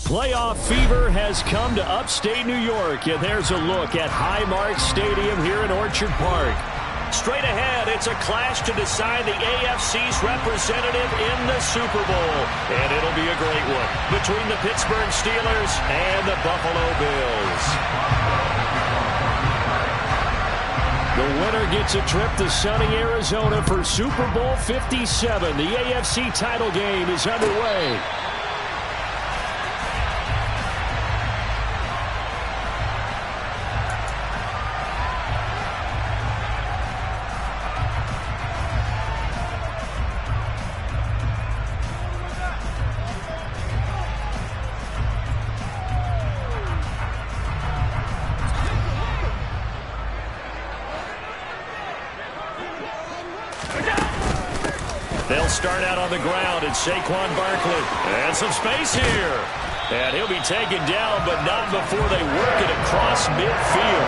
Playoff fever has come to upstate New York, and there's a look at Highmark Stadium here in Orchard Park. Straight ahead, it's a clash to decide the AFC's representative in the Super Bowl. And it'll be a great one between the Pittsburgh Steelers and the Buffalo Bills. The winner gets a trip to sunny Arizona for Super Bowl 57. The AFC title game is underway. They'll start out on the ground, and Saquon Barkley. And some space here. And he'll be taken down, but not before they work it across midfield.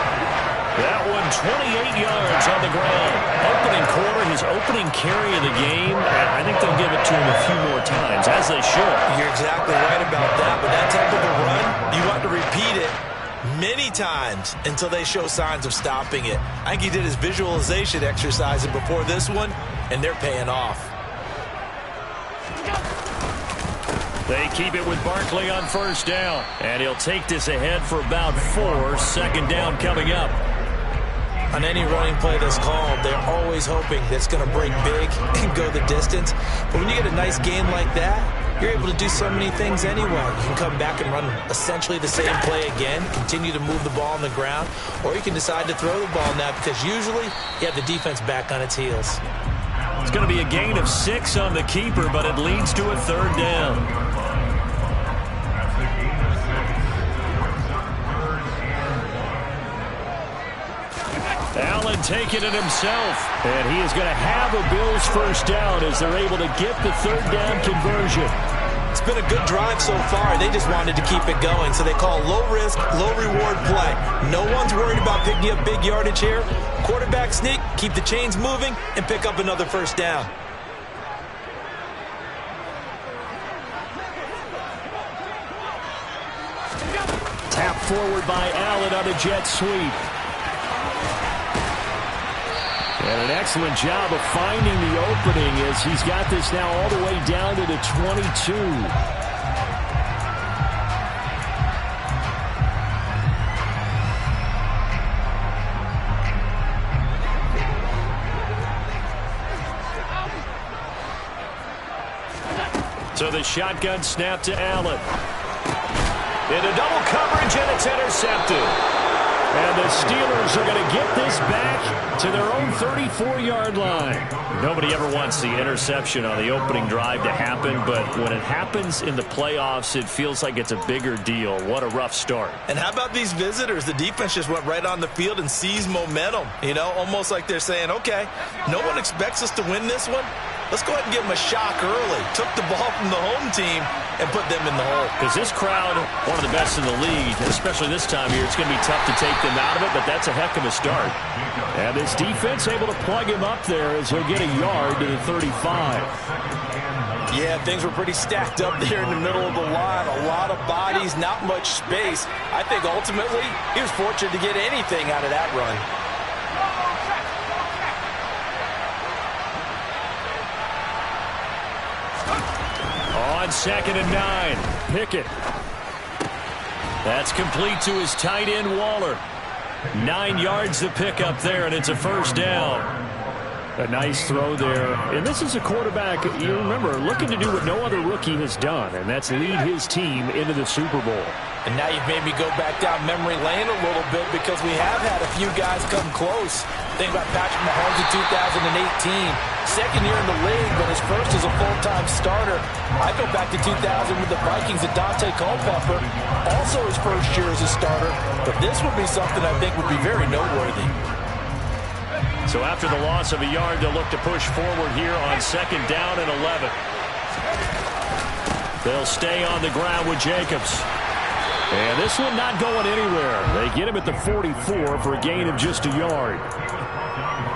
That one, 28 yards on the ground. Opening quarter, his opening carry of the game. And I think they'll give it to him a few more times, as they should. You're exactly right about that. But that type of a run, you want to repeat it many times until they show signs of stopping it. I think he did his visualization exercise before this one, and they're paying off. They keep it with Barkley on first down. And he'll take this ahead for about 4. Second down coming up. On any running play that's called, they're always hoping that it's going to break big and go the distance. But when you get a nice game like that, you're able to do so many things anyway. You can come back and run essentially the same play again, continue to move the ball on the ground, or you can decide to throw the ball now because usually you have the defense back on its heels. It's going to be a gain of 6 on the keeper, but it leads to a third down. Allen taking it himself, and he is going to have a Bills first down as they're able to get the third down conversion. It's been a good drive so far. They just wanted to keep it going, so they call low-risk, low-reward play. No one's worried about picking up big yardage here. Quarterback sneak, keep the chains moving, and pick up another first down. Tap forward by Allen on a jet sweep. And an excellent job of finding the opening as he's got this now all the way down to the 22. So the shotgun snap to Allen. Into double coverage, and it's intercepted. And the Steelers are going to get this back to their own 34-yard line. Nobody ever wants the interception on the opening drive to happen, but when it happens in the playoffs, it feels like it's a bigger deal. What a rough start. And how about these visitors? The defense just went right on the field and seized momentum. You know, almost like they're saying, okay, no one expects us to win this one. Let's go ahead and give them a shock early. Took the ball from the home team and put them in the hole. Because this crowd, one of the best in the league, especially this time of year, it's going to be tough to take them out of it, but that's a heck of a start. And this defense able to plug him up there as he'll get a yard to the 35. Yeah, things were pretty stacked up there in the middle of the line. A lot of bodies, not much space. I think ultimately he was fortunate to get anything out of that run. On 2nd and 9, Pickett. That's complete to his tight end, Waller. 9 yards to pick up there, and it's a first down. A nice throw there. And this is a quarterback, you remember, looking to do what no other rookie has done, and that's lead his team into the Super Bowl. And now you've made me go back down memory lane a little bit because we have had a few guys come close. Think about Patrick Mahomes in 2018. Second year in the league, but his first as a full-time starter. I go back to 2000 with the Vikings and Dante Culpepper. Also his first year as a starter. But this would be something I think would be very noteworthy. So after the loss of a yard, they'll look to push forward here on 2nd down and 11. They'll stay on the ground with Jacobs. And this one not going anywhere. They get him at the 44 for a gain of just a yard.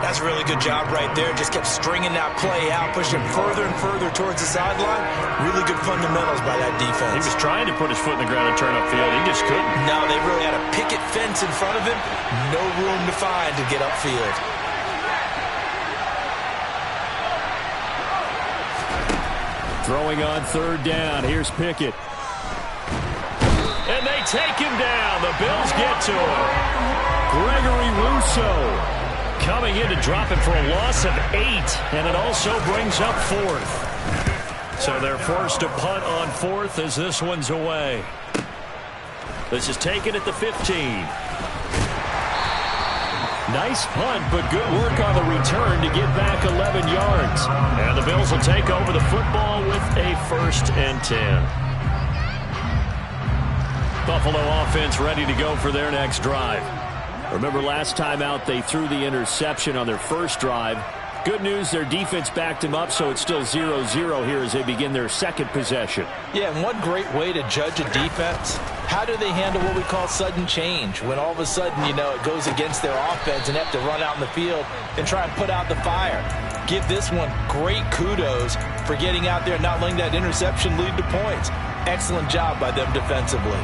That's a really good job right there. Just kept stringing that play out, pushing further and further towards the sideline. Really good fundamentals by that defense. He was trying to put his foot in the ground and turn upfield. He just couldn't. No, they really had a picket fence in front of him. No room to find to get upfield. Throwing on third down. Here's Pickett. And they take him down. The Bills get to him. Gregory Rousseau coming in to drop it for a loss of 8. And it also brings up 4th. So they're forced to punt on 4th as this one's away. This is taken at the 15. Nice punt, but good work on the return to get back 11 yards. And the Bills will take over the football with a 1st and 10. Buffalo offense ready to go for their next drive. Remember last time out they threw the interception on their first drive. Good news, their defense backed them up, so it's still 0-0 here as they begin their second possession. Yeah, and one great way to judge a defense, how do they handle what we call sudden change? When all of a sudden, you know, it goes against their offense and have to run out in the field and try and put out the fire. Give this one great kudos for getting out there and not letting that interception lead to points. Excellent job by them defensively.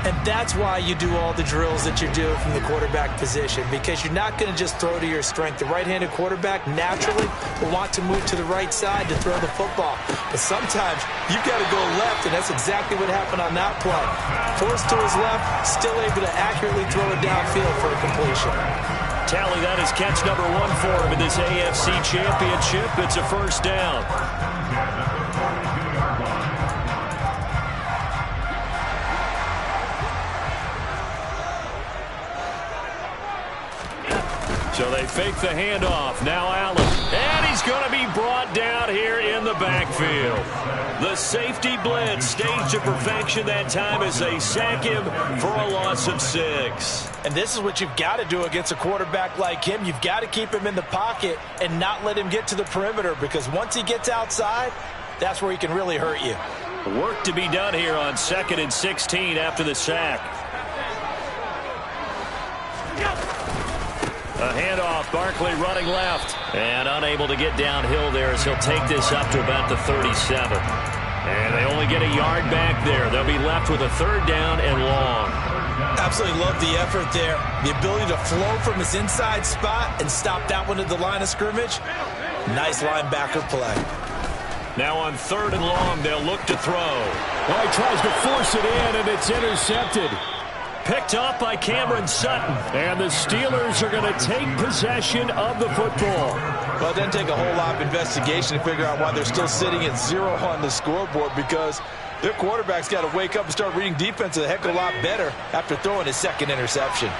And that's why you do all the drills that you're doing from the quarterback position, because you're not going to just throw to your strength. The right-handed quarterback naturally will want to move to the right side to throw the football. But sometimes you've got to go left, and that's exactly what happened on that play. Forced to his left, still able to accurately throw it downfield for a completion. Tally, that is catch number 1 for him in this AFC Championship. It's a 1st down. So they fake the handoff. Now Allen. And he's going to be brought down here in the backfield. The safety blitz staged to perfection that time as they sack him for a loss of 6. And this is what you've got to do against a quarterback like him. You've got to keep him in the pocket and not let him get to the perimeter, because once he gets outside, that's where he can really hurt you. Work to be done here on 2nd and 16 after the sack. A handoff, Barkley running left. And unable to get downhill there as he'll take this up to about the 37. And they only get a yard back there. They'll be left with a 3rd down and long. Absolutely love the effort there. The ability to flow from his inside spot and stop that one at the line of scrimmage. Nice linebacker play. Now on 3rd and long, they'll look to throw. Well, he tries to force it in, and it's intercepted. Picked up by Cameron Sutton. And the Steelers are going to take possession of the football. Well, it doesn't take a whole lot of investigation to figure out why they're still sitting at 0 on the scoreboard, because their quarterback's got to wake up and start reading defense a heck of a lot better after throwing his 2nd interception.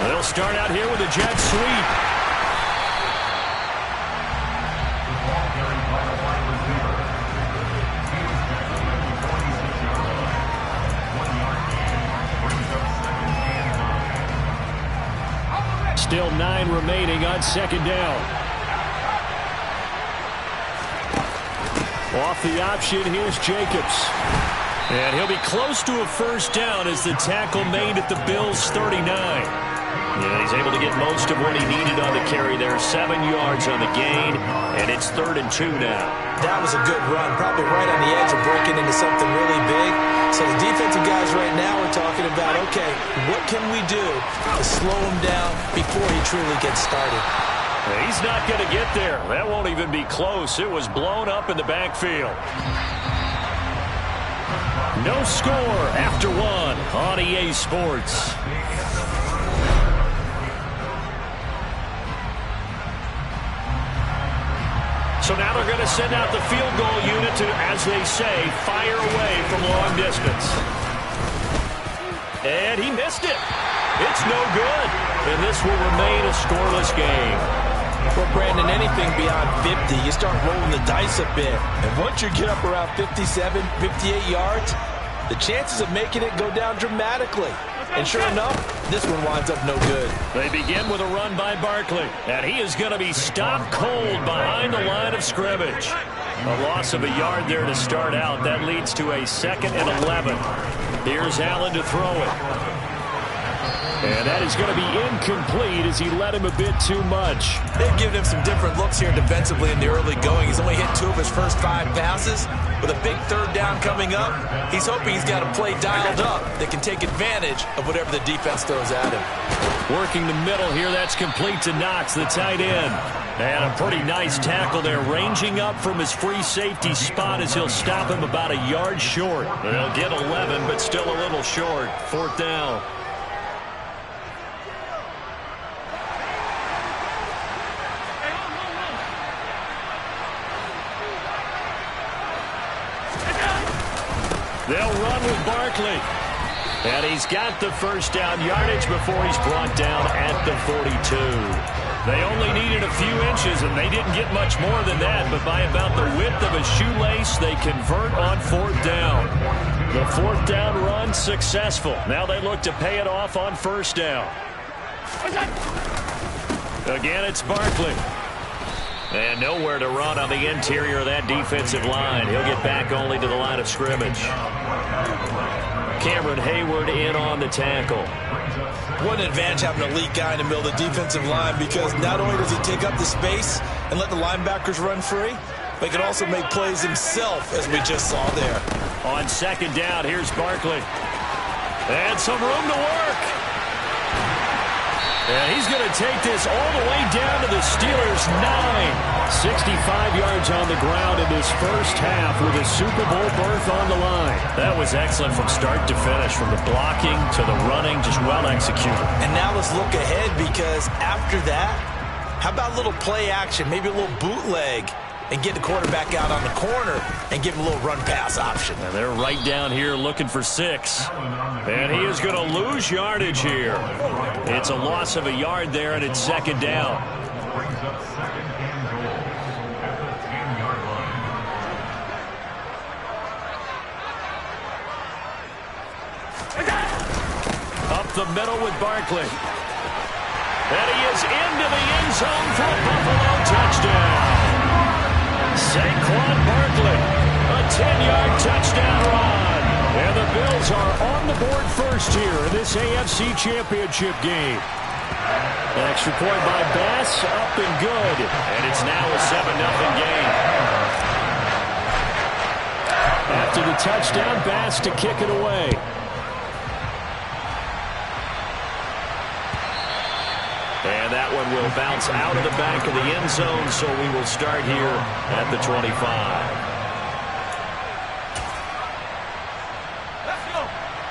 They'll start out here with a jet sweep. Still 9 remaining on 2nd down. Off the option, here's Jacobs. And he'll be close to a 1st down as the tackle made at the Bills' 39. And he's able to get most of what he needed on the carry there. 7 yards on the gain, and it's 3rd and 2 now. That was a good run, probably right on the edge of breaking into something really big. So the defensive guys right now are talking about, okay, what can we do to slow him down before he truly gets started? He's not going to get there. That won't even be close. It was blown up in the backfield. No score after 1 on EA Sports. So now they're going to send out the field goal unit to, as they say, fire away from long distance. And he missed it. It's no good. And this will remain a scoreless game. Well, Brandon, anything beyond 50, you start rolling the dice a bit. And once you get up around 57, 58 yards, the chances of making it go down dramatically. And sure enough, this one winds up no good. They begin with a run by Barkley. And he is going to be stopped cold behind the line of scrimmage. A loss of a yard there to start out. That leads to a 2nd and 11. Here's Allen to throw it. And that is going to be incomplete as he led him a bit too much. They've given him some different looks here defensively in the early going. He's only hit 2 of his first 5 passes. With a big 3rd down coming up, he's hoping he's got a play dialed up that can take advantage of whatever the defense throws at him. Working the middle here, that's complete to Knox, the tight end. And a pretty nice tackle there, ranging up from his free safety spot as he'll stop him about a yard short. They'll get 11, but still a little short. 4th down. They'll run with Barkley. And he's got the first down yardage before he's brought down at the 42. They only needed a few inches, and they didn't get much more than that. But by about the width of a shoelace, they convert on 4th down. The 4th down run successful. Now they look to pay it off on 1st down. Again, it's Barkley. And nowhere to run on the interior of that defensive line. He'll get back only to the line of scrimmage. Cameron Hayward in on the tackle. What an advantage having an elite guy in the middle of the defensive line, because not only does he take up the space and let the linebackers run free, but he can also make plays himself, as we just saw there. On 2nd down, here's Barkley. And some room to work. And he's going to take this all the way down to the Steelers' 9. 65 yards on the ground in this first half with a Super Bowl berth on the line. That was excellent from start to finish, from the blocking to the running, just well executed. And now let's look ahead, because after that, how about a little play action, maybe a little bootleg, and get the quarterback out on the corner and give him a little run-pass option. And they're right down here looking for 6. And he is going to lose yardage here. It's a loss of a yard there, and it's 2nd down. Up the middle with Barkley. And he is into the end zone for a Buffalo touchdown. Saquon Barkley, a 10-yard touchdown run. And the Bills are on the board first here in this AFC Championship game. An extra point by Bass, up and good. And it's now a 7-0 game. After the touchdown, Bass to kick it away. And that one will bounce out of the back of the end zone, so we will start here at the 25.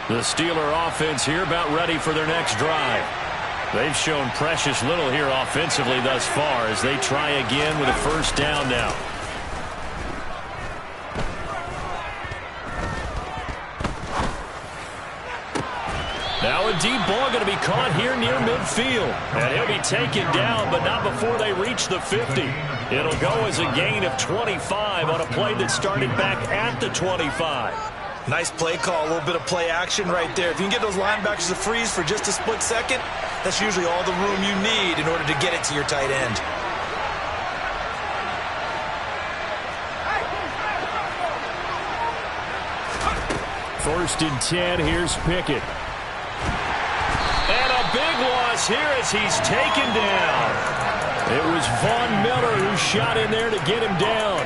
The Steeler offense here about ready for their next drive. They've shown precious little here offensively thus far as they try again with a first down now. Now a deep ball going to be caught here near midfield. And he'll be taken down, but not before they reach the 50. It'll go as a gain of 25 on a play that started back at the 25. Nice play call, a little bit of play action right there. If you can get those linebackers to freeze for just a split second, that's usually all the room you need in order to get it to your tight end. First and 10, here's Pickett. And a big loss here as he's taken down. It was Von Miller who shot in there to get him down.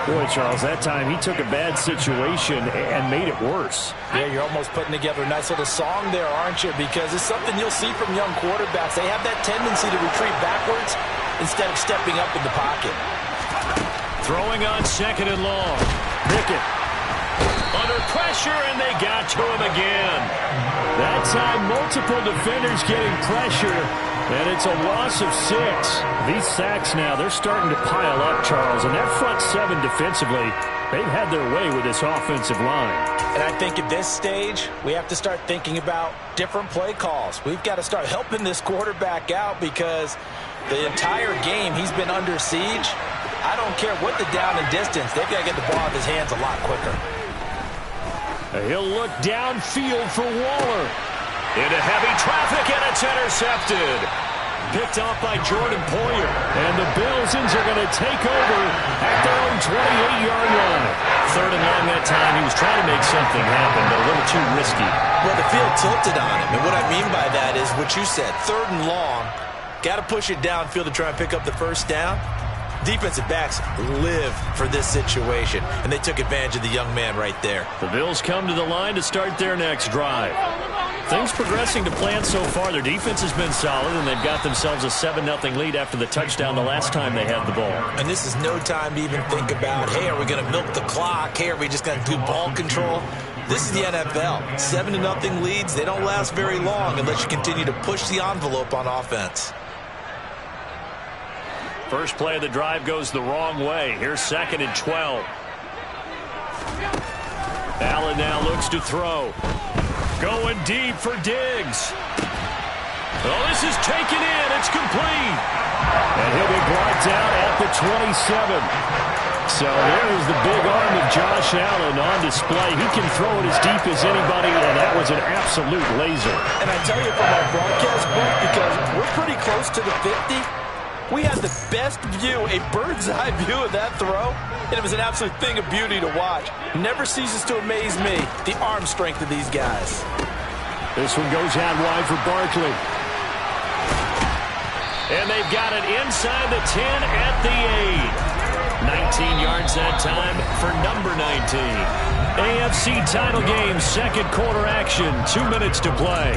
Boy, Charles, that time he took a bad situation and made it worse. Yeah, you're almost putting together a nice little song there, aren't you? Because it's something you'll see from young quarterbacks. They have that tendency to retreat backwards instead of stepping up in the pocket. Throwing on 2nd and long. Pickett under pressure, and they got to him again. That time, multiple defenders getting pressure, and it's a loss of 6. These sacks now, they're starting to pile up, Charles, and that front 7 defensively, they've had their way with this offensive line. And I think at this stage, we have to start thinking about different play calls. We've got to start helping this quarterback out because the entire game he's been under siege. I don't care what the down and distance, they've got to get the ball out of his hands a lot quicker. He'll look downfield for Waller. Into heavy traffic, and it's intercepted. Picked off by Jordan Poyer. And the Bills are going to take over at their own 28-yard line. third and long that time. He was trying to make something happen, but a little too risky. Well, the field tilted on him, and what I mean by that is what you said, third and long. Got to push it downfield to try and pick up the first down. Defensive backs live for this situation, and they took advantage of the young man right there. The Bills come to the line to start their next drive. Things progressing to plan so far. Their defense has been solid, and they've got themselves a 7-0 lead after the touchdown the last time they had the ball. And this is no time to even think about, hey, are we going to milk the clock? Hey, are we just going to do ball control? This is the NFL. 7-0 leads, they don't last very long unless you continue to push the envelope on offense. First play of the drive goes the wrong way. Here's 2nd and 12. Allen now looks to throw. Going deep for Diggs. Oh, this is taken in. It's complete. And he'll be brought down at the 27. So there's the big arm of Josh Allen on display. He can throw it as deep as anybody, and that was an absolute laser. And I tell you from our broadcast booth, because we're pretty close to the 50, we had the best view, a bird's-eye view of that throw, and it was an absolute thing of beauty to watch. Never ceases to amaze me, the arm strength of these guys. This one goes out wide for Barkley. And they've got it inside the 10 at the 8. 19 yards that time for number 19. AFC title game, second quarter action, 2 minutes to play.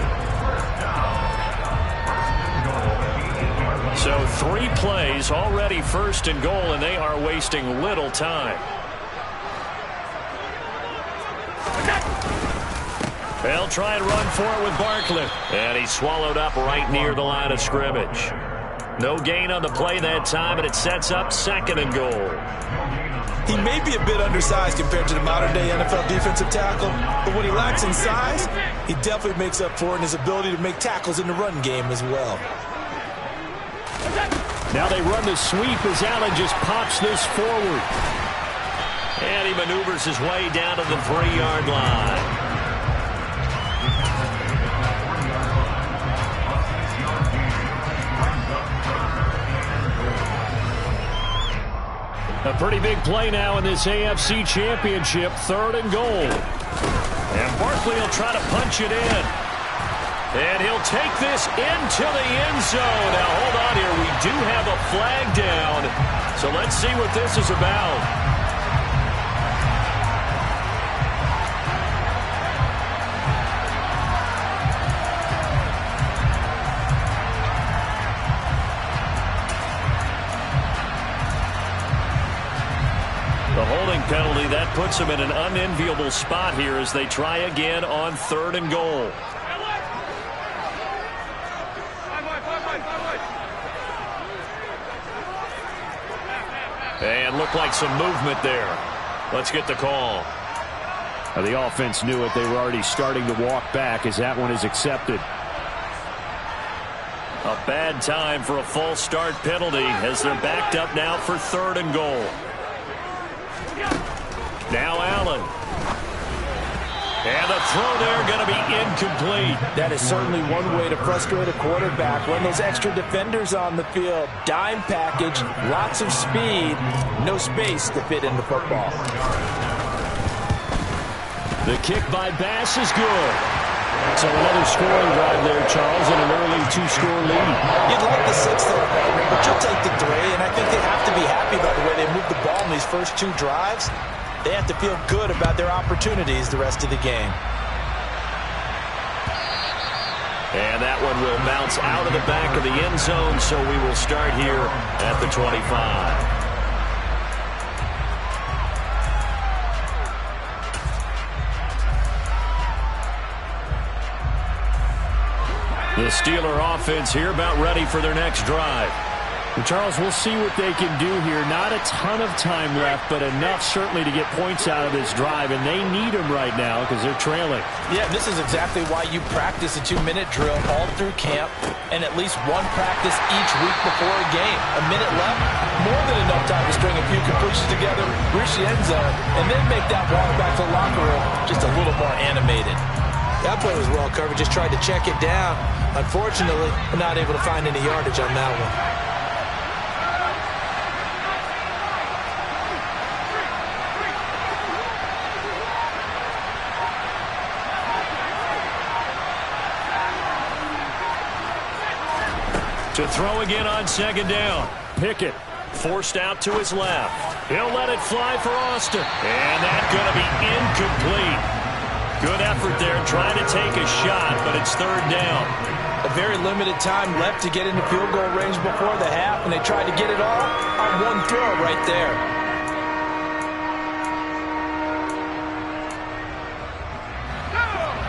So 3 plays, already 1st and goal, and they are wasting little time. They'll try and run for it with Barkley. And he's swallowed up right near the line of scrimmage. No gain on the play that time, and it sets up 2nd and goal. He may be a bit undersized compared to the modern-day NFL defensive tackle, but when he lacks in size, he definitely makes up for it in his ability to make tackles in the run game as well. Now they run the sweep as Allen just pops this forward. And he maneuvers his way down to the 3-yard line. A pretty big play now in this AFC Championship, 3rd and goal. And Barkley will try to punch it in. And he'll take this into the end zone. Now, hold on here. We do have a flag down. So let's see what this is about. The holding penalty, that puts them in an unenviable spot here as they try again on 3rd and goal. And looked like some movement there. Let's get the call. The offense knew it. They were already starting to walk back as that one is accepted. A bad time for a false start penalty as they're backed up now for 3rd and goal. Now Allen. And the throw there going to be incomplete. That is certainly one way to frustrate a quarterback. Run those extra defenders on the field. Dime package, lots of speed, no space to fit in the football. The kick by Bass is good. So another scoring drive there, Charles, and an early 2-score lead. You'd like the 6th, but you'll take the 3, and I think they have to be happy about the way they moved the ball in these first 2 drives. They have to feel good about their opportunities the rest of the game. And that one will bounce out of the back of the end zone, so we will start here at the 25. The Steeler offense here about ready for their next drive. And Charles, we'll see what they can do here. Not a ton of time left, but enough certainly to get points out of this drive, and they need them right now because they're trailing. Yeah, this is exactly why you practice a 2-minute drill all through camp and at least one practice each week before a game. A minute left, more than enough time to string a few completions together, reach the end zone, and then make that walk back to the locker room just a little more animated. That play was well covered, just tried to check it down. Unfortunately, we're not able to find any yardage on that one. To throw again on second down. Pickett forced out to his left. He'll let it fly for Austin. And that's going to be incomplete. Good effort there trying to take a shot, but it's third down. A very limited time left to get into field goal range before the half, and they tried to get it all on one throw right there.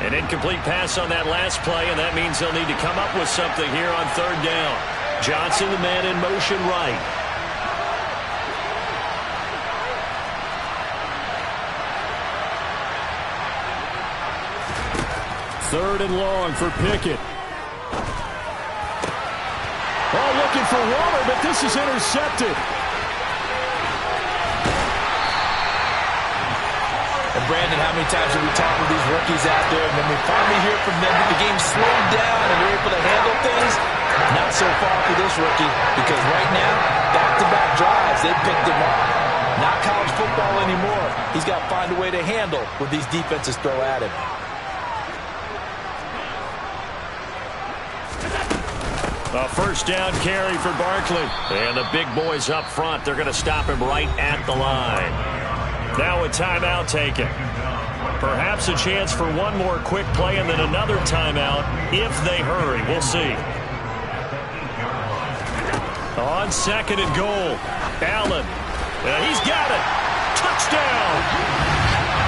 An incomplete pass on that last play, and that means they'll need to come up with something here on third down. Johnson, the man in motion right. Third and long for Pickett. Oh, looking for Waller, but this is intercepted. And Brandon, how many times have we talked with these rookies out there, and when we finally hear from them that the game slowed down and they're able to handle things? Not so far for this rookie, because right now, back-to-back drives, they picked him off. Not college football anymore. He's got to find a way to handle what these defenses throw at him. A first down carry for Barkley. And the big boys up front, they're going to stop him right at the line. Now a timeout taken. Perhaps a chance for one more quick play and then another timeout if they hurry. We'll see. On second and goal, Allen. He's got it. Touchdown.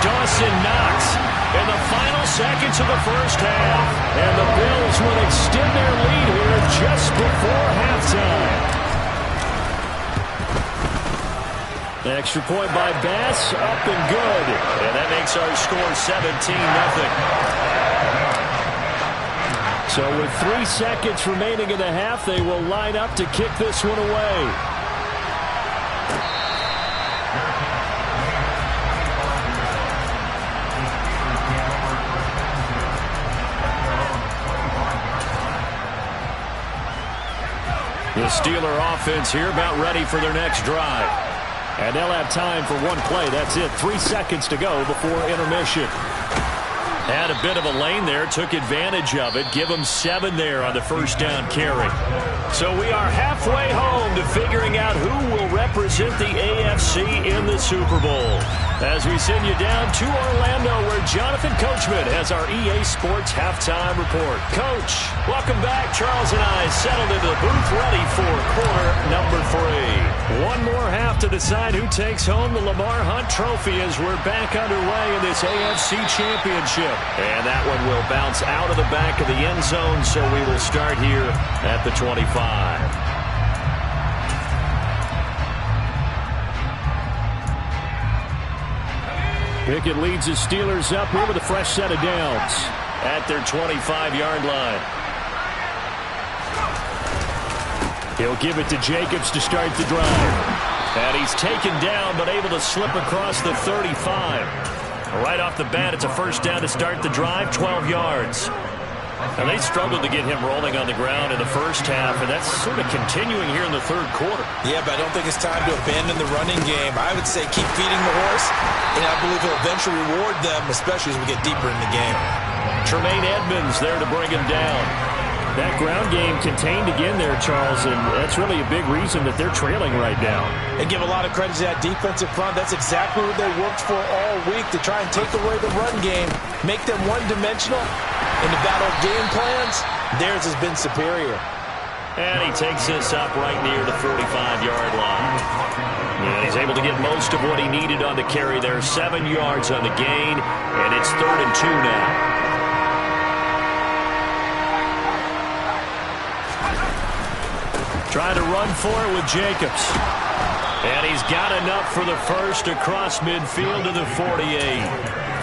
Dawson Knox in the final seconds of the first half. And the Bills will extend their lead here just before halftime. The extra point by Bass, up and good. And that makes our score 17-0. So with 3 seconds remaining in the half, they will line up to kick this one away. The Steeler offense here about ready for their next drive. And they'll have time for one play. That's it. 3 seconds to go before intermission. Had a bit of a lane there. Took advantage of it. Give them 7 there on the first down carry. So we are halfway home to figuring out who will represent the AFC in the Super Bowl. As we send you down to Orlando, where Jonathan Coachman has our EA Sports Halftime Report. Coach, welcome back. Charles and I settled into the booth ready for quarter number 3. One more half to decide who takes home the Lamar Hunt Trophy as we're back underway in this AFC Championship. And that one will bounce out of the back of the end zone, so we will start here at the 25. Pickett leads the Steelers up here with a fresh set of downs at their 25-yard line. He'll give it to Jacobs to start the drive. And he's taken down but able to slip across the 35. Right off the bat, it's a first down to start the drive, 12 yards. And they struggled to get him rolling on the ground in the first half, and that's sort of continuing here in the third quarter. Yeah, but I don't think it's time to abandon the running game. I would say keep feeding the horse, and I believe he'll eventually reward them, especially as we get deeper in the game. Tremaine Edmonds there to bring him down. That ground game contained again there, Charles, and that's really a big reason that they're trailing right now. And give a lot of credit to that defensive front. That's exactly what they worked for all week, to try and take away the run game, make them one-dimensional. In the battle of game plans, theirs has been superior. And he takes this up right near the 45-yard line. And he's able to get most of what he needed on the carry there. 7 yards on the gain, and it's 3rd and 2 now. Trying to run for it with Jacobs. And he's got enough for the first across midfield to the 48.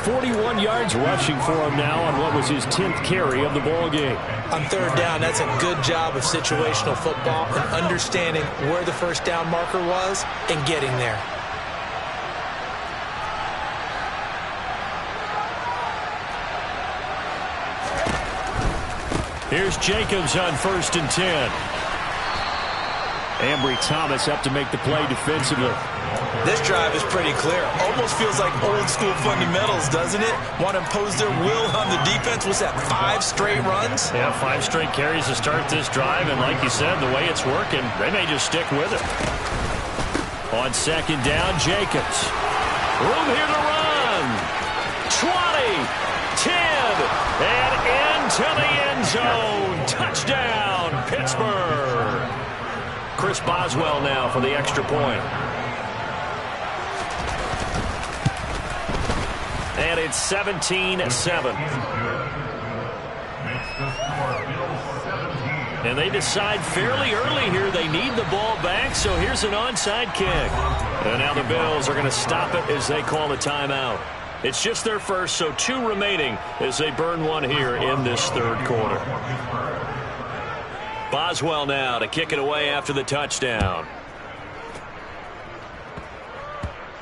41 yards rushing for him now on what was his 10th carry of the ball game. On third down, that's a good job of situational football and understanding where the first down marker was and getting there. Here's Jacobs on 1st and 10. Ambry Thomas up to make the play defensively. This drive is pretty clear. Almost feels like old school fundamentals, doesn't it? Want to impose their will on the defense. What's that, 5 straight runs? Yeah, 5 straight carries to start this drive, and like you said, the way it's working, they may just stick with it. On second down, Jacobs. Room here to run. 20, 10, and into the end zone. Touchdown, Pittsburgh. Chris Boswell now for the extra point. And it's 17-7. And they decide fairly early here they need the ball back, so here's an onside kick. And now the Bills are going to stop it as they call a timeout. It's just their first, so 2 remaining as they burn one here in this third quarter. Boswell now to kick it away after the touchdown.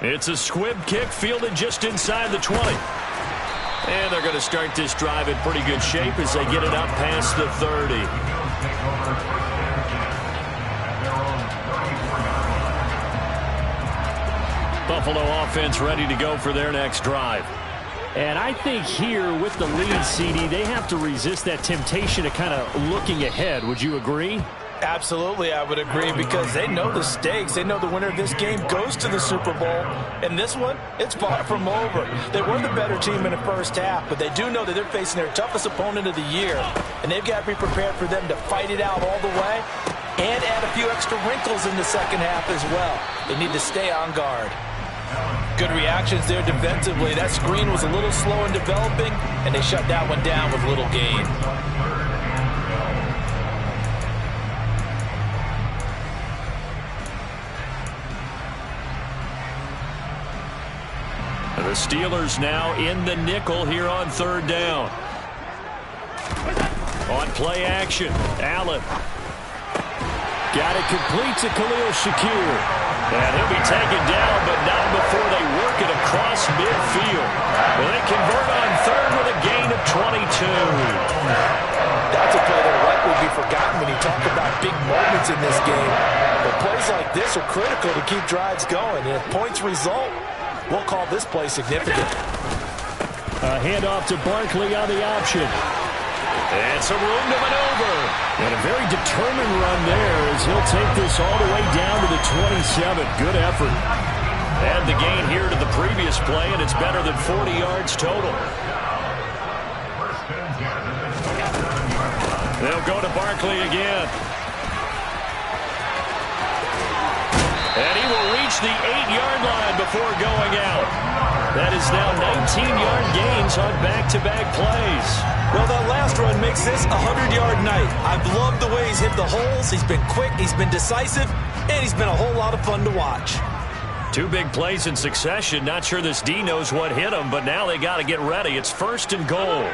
It's a squib kick fielded just inside the 20. And they're going to start this drive in pretty good shape as they get it up past the 30. Buffalo offense ready to go for their next drive. And I think here with the lead, CD, they have to resist that temptation of kind of looking ahead. Would you agree? Absolutely, I would agree, because they know the stakes. They know the winner of this game goes to the Super Bowl. And this one, it's far from over. They were the better team in the first half, but they do know that they're facing their toughest opponent of the year. And they've got to be prepared for them to fight it out all the way and add a few extra wrinkles in the second half as well. They need to stay on guard. Good reactions there defensively. That screen was a little slow in developing, and they shut that one down with little gain. The Steelers now in the nickel here on third down. On play action, Allen. Got it complete to Khalil Shakir. And he'll be taken down, but not before they work it across midfield. Well, they convert on third with a gain of 22. That's a play that will likely be forgotten when you talk about big moments in this game. But plays like this are critical to keep drives going. And if points result, we'll call this play significant. A handoff to Barkley on the option. And some room to maneuver. And a very determined run there as he'll take this all the way down to the 27. Good effort. Add the gain here to the previous play, and it's better than 40 yards total. They'll go to Barkley again. And he will reach the 8-yard line before going out. That is now 19-yard gains on back-to-back plays. Well, that last run makes this a 100-yard night. I've loved the way he's hit the holes. He's been quick, he's been decisive, and he's been a whole lot of fun to watch. 2 big plays in succession. Not sure this D knows what hit him, but now they got to get ready. It's first and goal.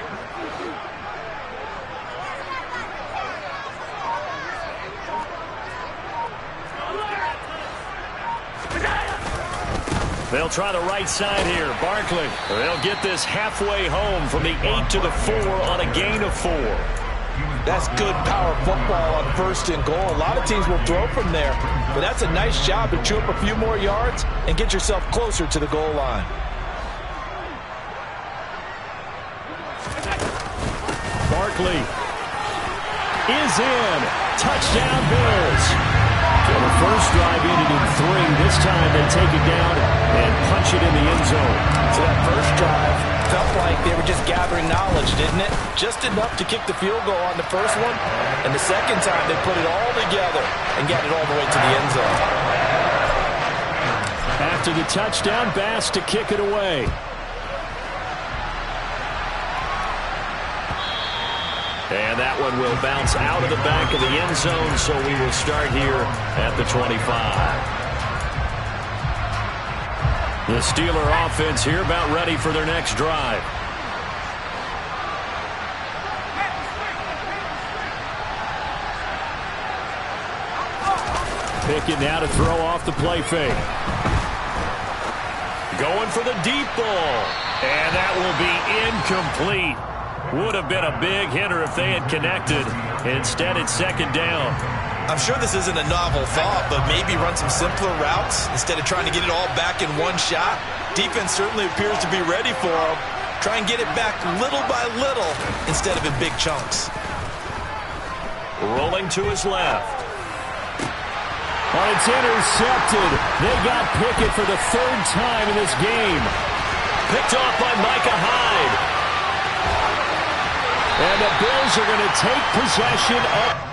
They'll try the right side here. Barkley. They'll get this halfway home from the 8 to the 4 on a gain of 4. That's good power football on first and goal. A lot of teams will throw from there, but that's a nice job to chew up a few more yards and get yourself closer to the goal line. Barkley is in. Touchdown, Bills. So the first drive ended in 3. This time they take it down and punch it in the end zone. So that first drive felt like they were just gathering knowledge, didn't it? Just enough to kick the field goal on the first one. And the second time they put it all together and got it all the way to the end zone. After the touchdown, Bass to kick it away. And that one will bounce out of the back of the end zone, so we will start here at the 25. The Steeler offense here about ready for their next drive. Pickett now to throw off the play fake. Going for the deep ball. And that will be incomplete. Would have been a big hitter if they had connected. Instead, it's second down. I'm sure this isn't a novel thought, but maybe run some simpler routes instead of trying to get it all back in one shot. Defense certainly appears to be ready for him. Try and get it back little by little instead of in big chunks. Rolling to his left. Oh, it's intercepted. They got Pickett for the third time in this game. Picked off by Micah Hyde. And the Bills are going to take possession of...